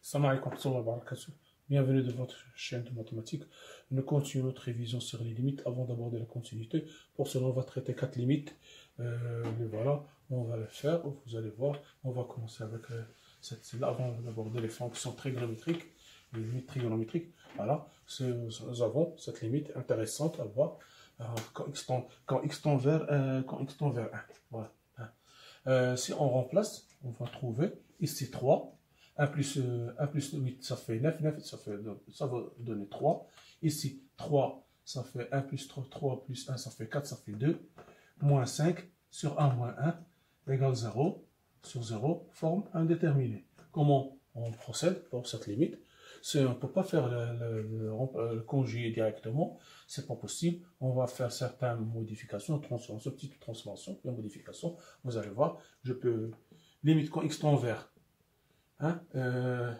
Salam alaikum wa rahmatullahi wa barakatuh. Bienvenue de votre chaîne de mathématiques. Nous continuons notre révision sur les limites avant d'aborder la continuité. Pour cela, on va traiter 4 limites. Les voilà, on va les faire. Vous allez voir, on va commencer avec celle-là avant d'aborder les fonctions trigonométriques, les limites trigonométriques. Voilà, nous avons cette limite intéressante à voir quand x tend vers 1. Voilà. Si on remplace, on va trouver ici 3. 1 plus 8, ça fait 9, 9, ça va donner 3. Ici, 3, ça fait 1 plus 3 plus 1, ça fait 4, ça fait 2. Moins 5 sur 1 moins 1 égale 0 sur 0, forme indéterminée. Comment on procède pour cette limite? On ne peut pas faire le conjugué directement, c'est pas possible. On va faire certaines modifications, transformations, petites transformations, et modifications. Vous allez voir, je peux limite quand x tend vers de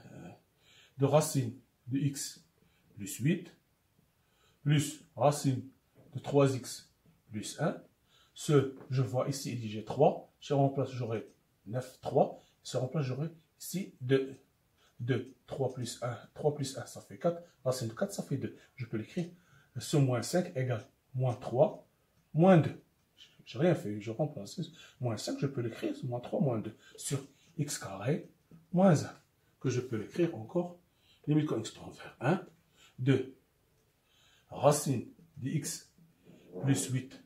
racine de x plus 8 plus racine de 3x plus 1. Je vois ici, j'ai 3. Si je remplace, j'aurai 9, 3. Si je remplace, j'aurai ici 2. 3 plus 1, ça fait 4. Racine de 4, ça fait 2. Je peux l'écrire. Ce moins 5 égale moins 3, moins 2. Je n'ai rien fait, je remplace. Moins 5, je peux l'écrire, moins 3, moins 2. Sur x carré, moins 1. Que je peux l'écrire encore. Limite quand x tend vers 1. 2. Racine de x plus 8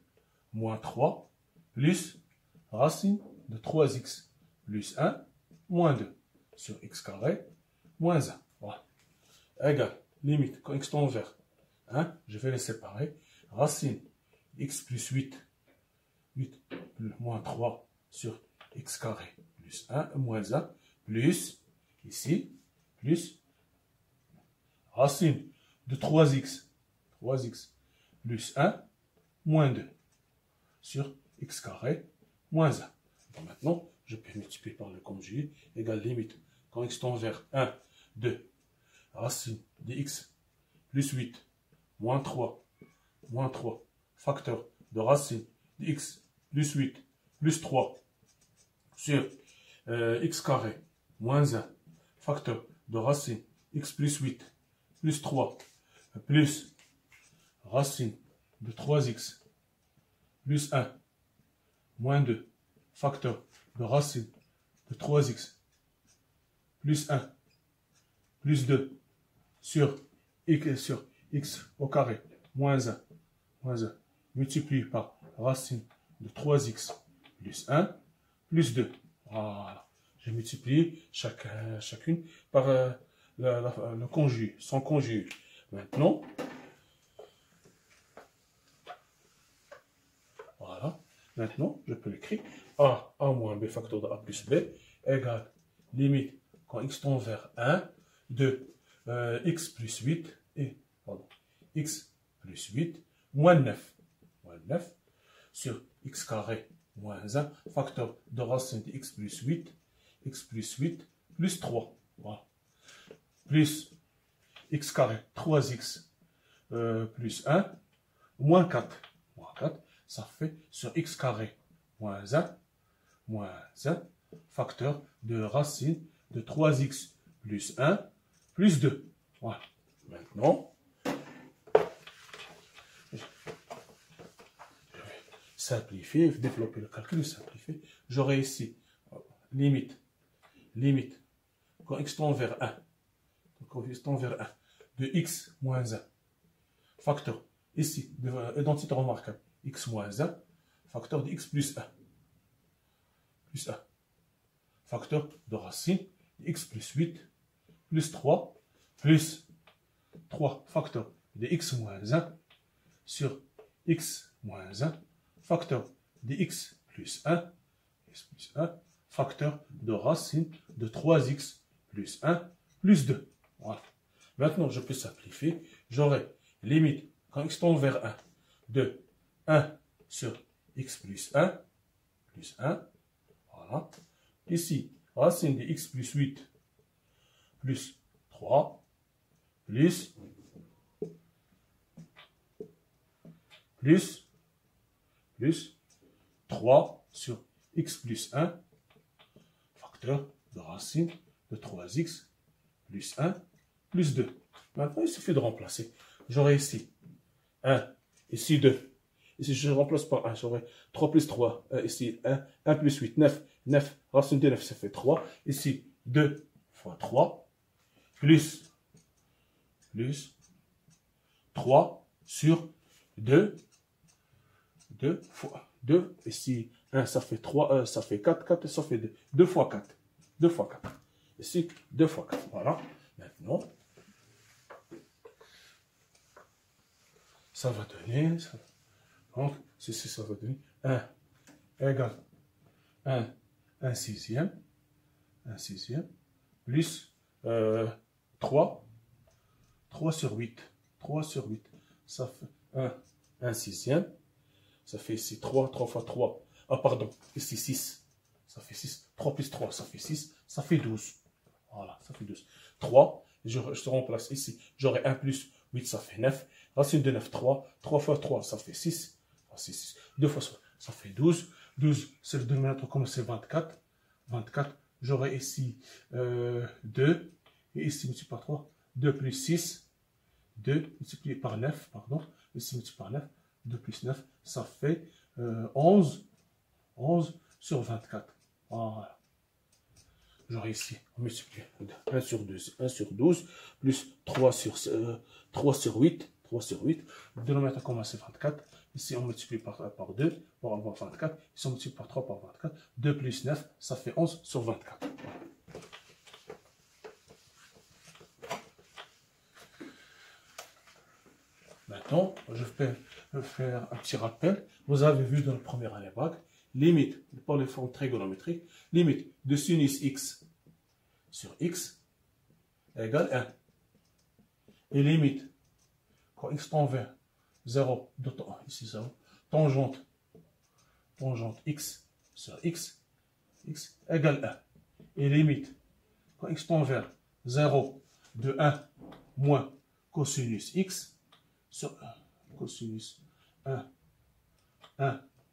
moins 3 plus racine de 3x plus 1 moins 2 sur x carré moins 1. Voilà. Égal, limite, quand x tend vers 1, je vais les séparer. Racine x plus 8 plus moins 3 sur x carré plus 1 moins 1 plus, ici, plus racine de 3x plus 1 moins 2 sur x carré moins 1. Donc maintenant, je peux multiplier par le conjugué, égale limite, quand x tend vers 1, 2, racine de x plus 8, moins 3, facteur de racine de x plus 8, plus 3, sur x carré, moins 1, facteur de racine x plus 8, plus 3, plus racine de 3x, plus 1, moins 2, facteur de racine de 3x, plus 1, plus 2, sur x au carré, moins 1, multiplié par racine de 3x, plus 1, plus 2. Voilà. J'ai multiplié chacune par le conjugué, son conjugué. Maintenant, voilà. Maintenant, je peux l'écrire a moins b facteur de a plus b égale limite quand x tend vers 1 de x plus 8 et x plus 8 moins 9 sur x carré moins 1 facteur de racine de x plus 8 plus 3 voilà. Plus x carré 3x plus 1 moins 4 ça fait sur x carré moins 1 facteur de racine de 3x plus 1 plus 2. Voilà. Maintenant, je vais simplifier, développer le calcul, simplifier. J'aurai ici limite, quand x tend vers 1, de x moins 1, facteur, ici, identité remarquable, x moins 1, facteur de x plus 1, facteur de racine de x plus 8, plus 3, plus 3, facteur de x moins 1, sur x moins 1, facteur de x plus 1, facteur de racine de 3x plus 1, plus 2. Voilà. Maintenant, je peux simplifier. J'aurai limite, quand x tend vers 1, de 1 sur x plus 1, voilà. Ici, racine de x plus 8, plus 3, plus 3 sur x plus 1, facteur de racine de 3x plus 1, plus 2. Maintenant, il suffit de remplacer. J'aurai ici 1, ici 2. Ici, je remplace par 1, j'aurai 3 plus 3. Ici, 1 plus 8, 9. 9, racine de 9, ça fait 3. Ici, 2 fois 3, plus 3 sur 2. 2 fois 2. Ici, 1, ça fait 3, ça fait 4. 4, ça fait 2. 2 fois 4. 2 fois 4. Ici, 2 fois 4. Voilà. Maintenant, ça va donner... Donc, ceci, ça va donner 1 égale 1 sixième, plus 3 sur 8. 3 sur 8, ça fait 1 sixième. Ça fait ici 3 fois 3. Ah, pardon, ici 6. Ça fait 6. 3 plus 3, ça fait 6. Ça fait 12. Voilà, ça fait 12. 3, je remplace ici. J'aurai 1 plus 8, ça fait 9. Racine de 9, 3. 3 fois 3, ça fait 6. C'est 6. 2 fois 3, ça fait 12. 12, c'est le dénominateur comme c'est 24. 24, j'aurai ici 2. Et ici, multiplié par 3. 2 plus 6. 2 multiplié par 9, pardon. Ici, multiplié par 9. 2 plus 9, ça fait 11. 11 sur 24. Voilà. J'aurai ici, on multiplie 1 sur 12, 1 sur 12, plus 3 sur 8. 3 sur 8. Le dénominateur commun, c'est 24. Ici, on multiplie par 2 pour avoir 24. Ici, on multiplie par 3 par 24. 2 plus 9, ça fait 11 sur 24. Voilà. Maintenant, je vais faire un petit rappel. Vous avez vu dans la première année bac, limite, pour les formes trigonométriques, limite de sinus x sur x égale 1. Et limite, quand x tend vers 0, ici 0, tangente x sur x égale 1. Et limite, quand x tend vers 0, de 1 moins cosinus x sur cosinus 1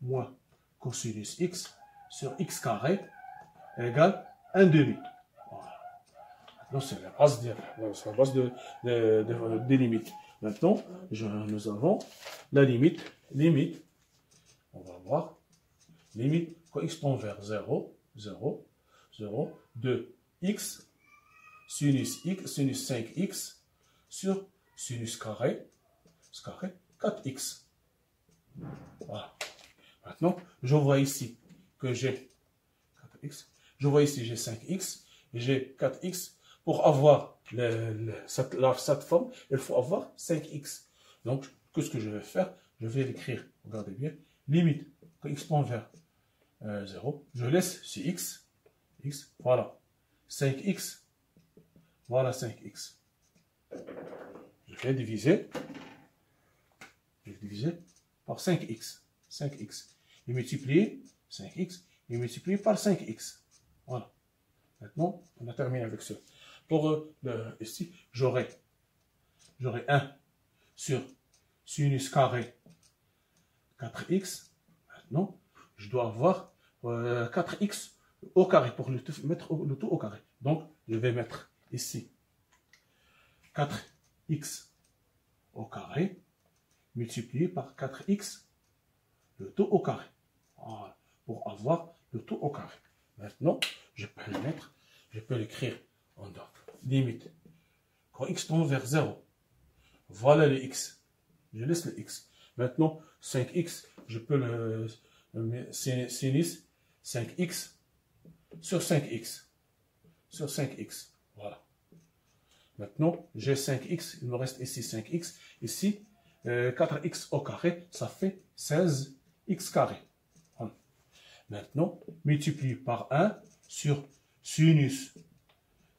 moins cosinus x sur x carré égale 1 demi. Voilà. Maintenant, c'est la base des limites. Maintenant, nous avons la limite, on va voir, limite, quand x tend vers 0, de x, sinus 5x, sur sinus carré, 4x. Voilà. Maintenant, je vois ici que j'ai 4x, je vois ici j'ai 5x, et j'ai 4x. Pour avoir cette forme, il faut avoir 5x. Donc, qu'est-ce que je vais faire? Je vais l'écrire, regardez bien, limite, quand x tend vers 0, je laisse ce x, voilà, 5x, voilà 5x. Je vais diviser par 5x, et multiplier 5x, et multiplier par 5x. Voilà. Maintenant, on a terminé avec ça. Pour ici, j'aurai 1 sur sinus carré 4x. Maintenant, je dois avoir 4x au carré pour mettre le tout au carré. Donc, je vais mettre ici 4x au carré multiplié par 4x le tout au carré. Voilà, pour avoir le tout au carré. Maintenant, je peux l'écrire en dehors. Limite. Quand x tend vers 0, voilà le x. Je laisse le x. Maintenant, 5x, je peux le sinus 5x sur 5x. Sur 5x. Voilà. Maintenant, j'ai 5x, il me reste ici 5x. Ici, 4x au carré, ça fait 16x carré. Voilà. Maintenant, multiplie par 1 sur sinus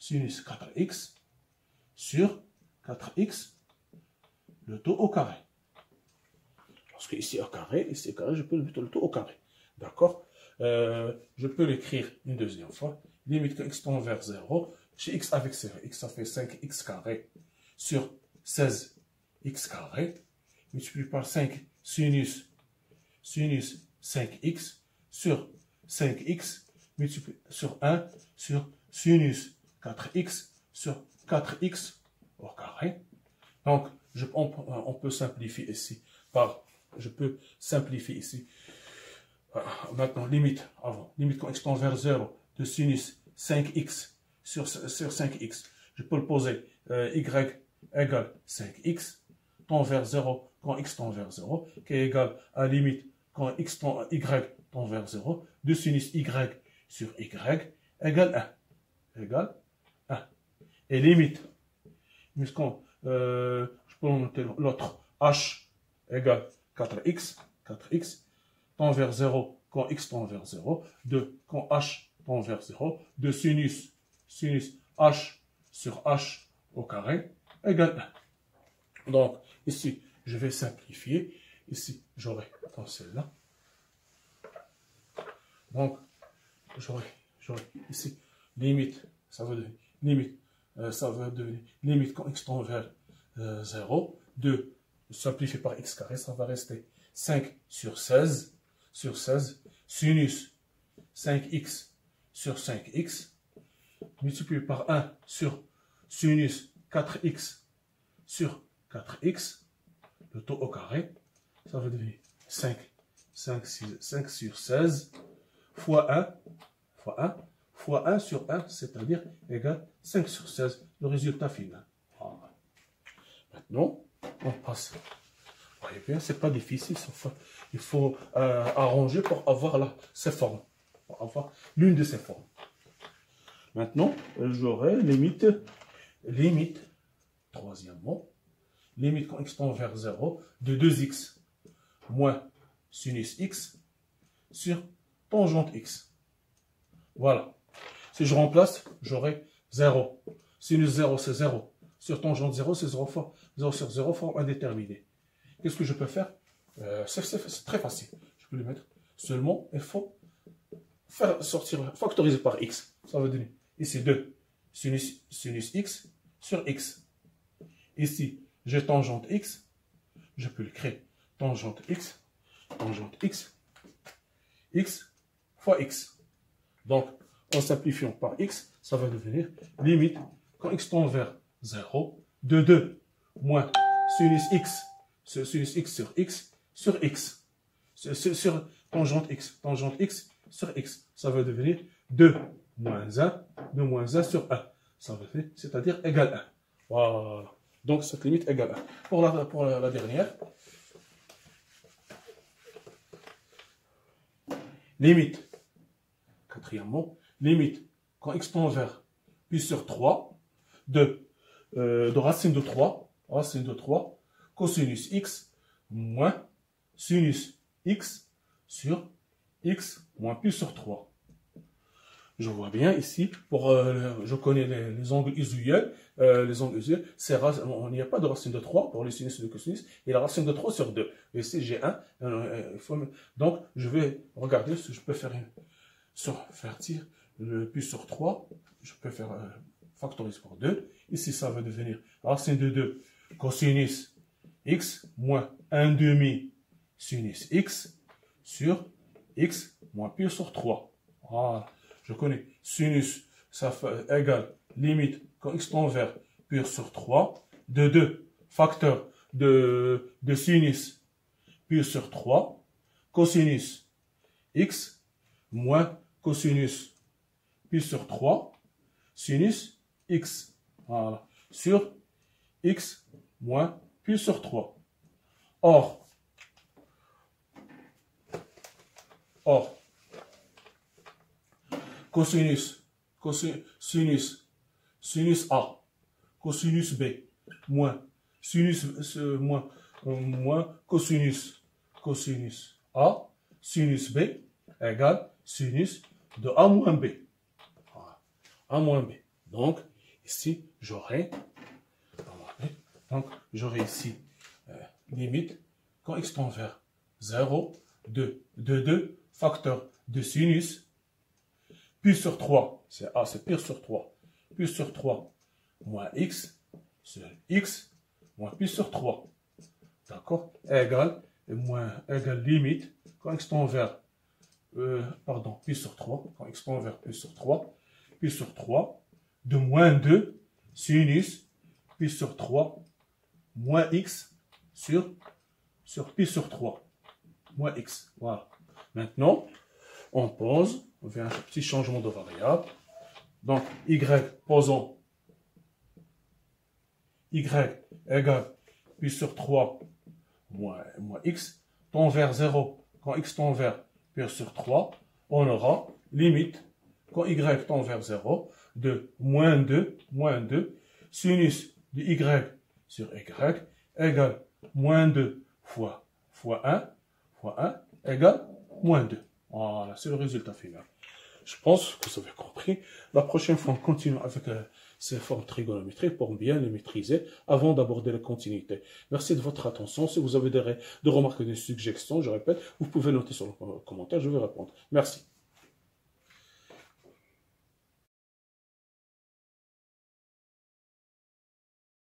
4x sur 4x, le tout au carré. Parce que ici au carré, je peux le mettre le tout au carré. D'accord? Je peux l'écrire une deuxième fois. Limite que x tend vers 0. Chez x avec 0, x ça fait 5x carré sur 16x carré. Multiplié par 5 sinus 5x sur 5x multiplié sur 1 sur sinus 4x sur 4x au carré. Donc, on peut simplifier ici par, je peux simplifier ici. Maintenant, limite, limite quand x tend vers 0 de sinus 5x sur 5x. Je peux le poser y égale 5x tend vers 0 quand x tend vers 0, qui est égal à limite quand y tend vers 0 de sinus y sur y égale 1. Égale 1. Et limite, puisqu'on je peux noter l'autre h égale 4x tend vers 0 quand x tend vers 0, de quand h tend vers 0, de sinus h sur h au carré égale 1. Donc, ici, je vais simplifier. Ici, j'aurai dans celle-là. Donc, j'aurai ici limite, ça veut devenir limite quand x tend vers 0, 2 simplifié par x carré, ça va rester 5 sur 16, sinus 5x sur 5x, multiplié par 1 sur sinus 4x sur 4x, le taux au carré, ça va devenir 5 sur 16, fois 1 sur 1, c'est-à-dire égal 5 sur 16, le résultat final. Voilà. Maintenant, on passe. Vous voyez bien, c'est pas difficile, sauf il faut arranger pour avoir ces formes, pour avoir l'une de ces formes. Maintenant, j'aurai limite, troisièmement, limite quand x tend vers 0 de 2x moins sinus x sur tangente x. Voilà. Si je remplace, j'aurai 0. Sinus 0, c'est 0. Sur tangente 0, c'est 0 fois 0 sur 0 forme indéterminée. Qu'est-ce que je peux faire? C'est très facile. Je peux le mettre. Seulement, il faut faire sortir, factoriser par x. Ça veut donner ici 2 sinus x sur x. Ici, j'ai tangente x. Je peux le créer. Tangente x fois x. Donc, en simplifiant par x, ça va devenir limite quand x tend vers 0 de 2 moins sinus x sur x sur x. Sur tangente x sur x. Ça va devenir 2 moins 1 sur 1. Ça va faire, c'est-à-dire égal 1. Voilà. Donc, cette limite égale 1. Pour la dernière, limite, quatrièmement, limite, quand x tend vers pi sur 3, de racine de 3, cosinus x moins sinus x sur x moins pi sur 3. Je vois bien ici, je connais les angles usuels. Il n'y a pas de racine de 3 pour les sinus et les cosinus, et la racine de 3 sur 2. Ici, j'ai 1. Donc, je vais regarder si je peux faire le pi sur 3. Je peux faire factoriser par 2. Ici, ça va devenir racine de 2 cosinus x moins 1 demi sinus x sur x moins pi sur 3. Voilà. Je connais sinus, ça fait égal limite quand x tend vers pi sur 3 de 2 facteur de sinus pi sur 3 cosinus x moins cosinus pi sur 3 sinus x. Voilà. Sur x moins pi sur 3. Or, sinus A, cosinus B, moins cosinus A, sinus B, égale sinus de A moins B. Voilà. A moins B. Donc, ici, j'aurai ici limite quand x tend vers 0 de 2 facteur de sinus pi sur 3, c'est A, c'est pi sur 3, pi sur 3 moins x sur x moins pi sur 3. D'accord? Égale limite quand x tend vers pi sur 3, quand x tend vers pi sur 3 de moins 2 sinus pi sur 3 moins x sur pi sur 3 moins x. Voilà. Maintenant, on pose, on fait un petit changement de variable. Donc, y, posons y égale pi sur 3 moins x, tend vers 0. Quand x tend vers pi sur 3, on aura limite, quand y tend vers 0, de moins 2, sinus de y sur y égale moins 2 fois 1 égale moins 2. Voilà, c'est le résultat final. Je pense que vous avez compris. La prochaine fois, on continue avec ces formes trigonométriques pour bien les maîtriser avant d'aborder la continuité. Merci de votre attention. Si vous avez des remarques, des suggestions, je répète, vous pouvez noter sur le commentaire, je vais répondre. Merci.